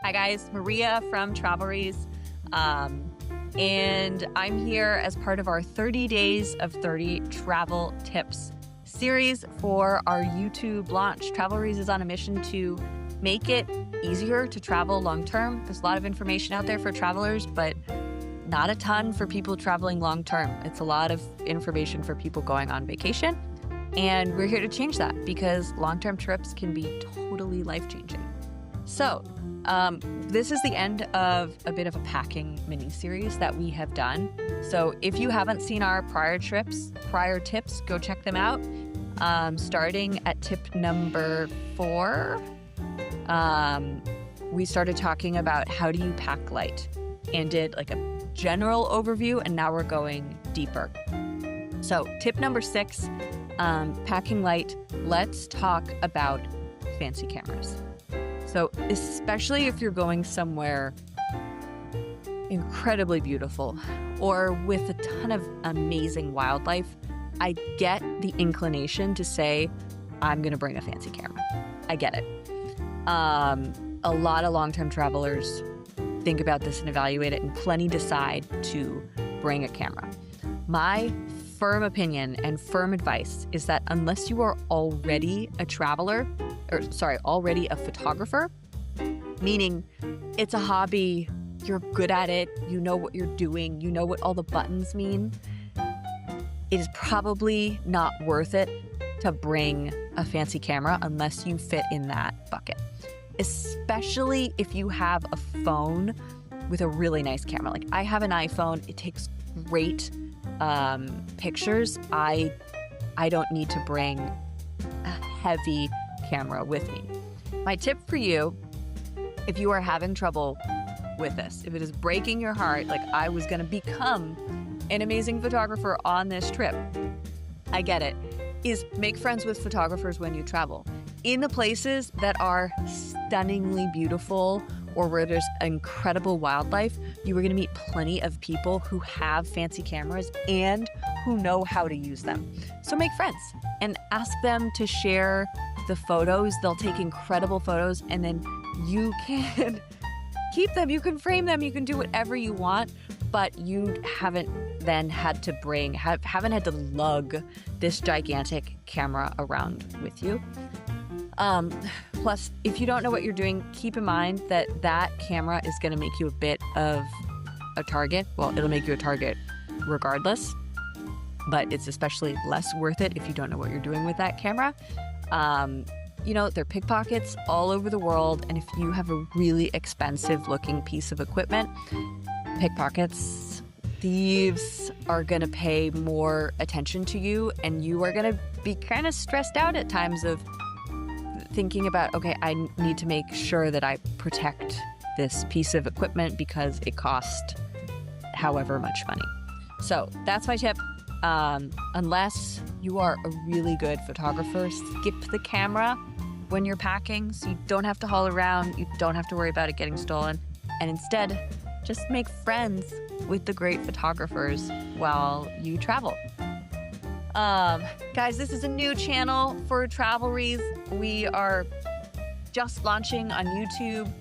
Hi guys, Maria from Travelries, and I'm here as part of our 30 Days of 30 Travel Tips series for our YouTube launch. Travelries is on a mission to make it easier to travel long-term. There's a lot of information out there for travelers, but not a ton for people traveling long-term. It's a lot of information for people going on vacation, and we're here to change that because long-term trips can be totally life-changing. So, this is the end of a bit of a packing mini-series that we have done. So if you haven't seen our prior tips, go check them out. Starting at tip number 4, we started talking about how do you pack light and did like a general overview, and now we're going deeper. So tip number 6, packing light, let's talk about fancy cameras. So especially if you're going somewhere incredibly beautiful or with a ton of amazing wildlife, I get the inclination to say, I'm going to bring a fancy camera. I get it. A lot of long-term travelers think about this and evaluate it, and plenty decide to bring a camera. My firm opinion and firm advice is that unless you are already a photographer, meaning it's a hobby, you're good at it, you know what you're doing, you know what all the buttons mean, it is probably not worth it to bring a fancy camera unless you fit in that bucket. Especially if you have a phone with a really nice camera. Like I have an iPhone, it takes great pictures. I don't need to bring a heavy camera with me. My tip for you, if you are having trouble with this, if it is breaking your heart, like I was going to become an amazing photographer on this trip, I get it, is make friends with photographers when you travel. In the places that are stunningly beautiful or where there's incredible wildlife, you are going to meet plenty of people who have fancy cameras and who know how to use them. So make friends and ask them to share the photos. They'll take incredible photos, and then you can keep them, you can frame them, you can do whatever you want, but you haven't then had to haven't had to lug this gigantic camera around with you. Plus, if you don't know what you're doing, keep in mind that that camera is going to make you a bit of a target. Well, it'll make you a target regardless, but it's especially less worth it if you don't know what you're doing with that camera. There are pickpockets all over the world, and if you have a really expensive looking piece of equipment, pickpockets, thieves are going to pay more attention to you, and you are going to be kind of stressed out at times of thinking about, okay, I need to make sure that I protect this piece of equipment because it cost however much money. So that's my tip. Unless you are a really good photographer, skip the camera when you're packing so you don't have to haul around, you don't have to worry about it getting stolen, and instead just make friends with the great photographers while you travel. Guys, this is a new channel for Travelries. We are just launching on YouTube.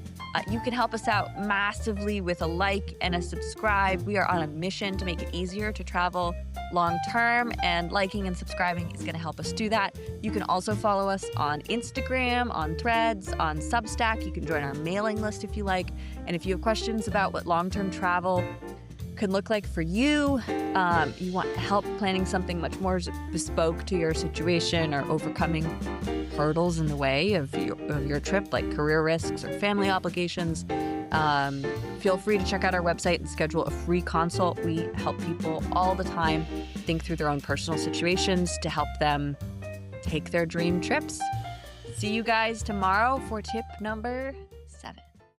You can help us out massively with a like and a subscribe. We are on a mission to make it easier to travel long term, and liking and subscribing is going to help us do that. You can also follow us on Instagram, on Threads, on Substack. You can join our mailing list if you like. And if you have questions about what long-term travel can look like for you, you want help planning something much more bespoke to your situation or overcoming hurdles in the way of your trip, like career risks or family obligations, feel free to check out our website and schedule a free consult. We help people all the time think through their own personal situations to help them take their dream trips. See you guys tomorrow for tip number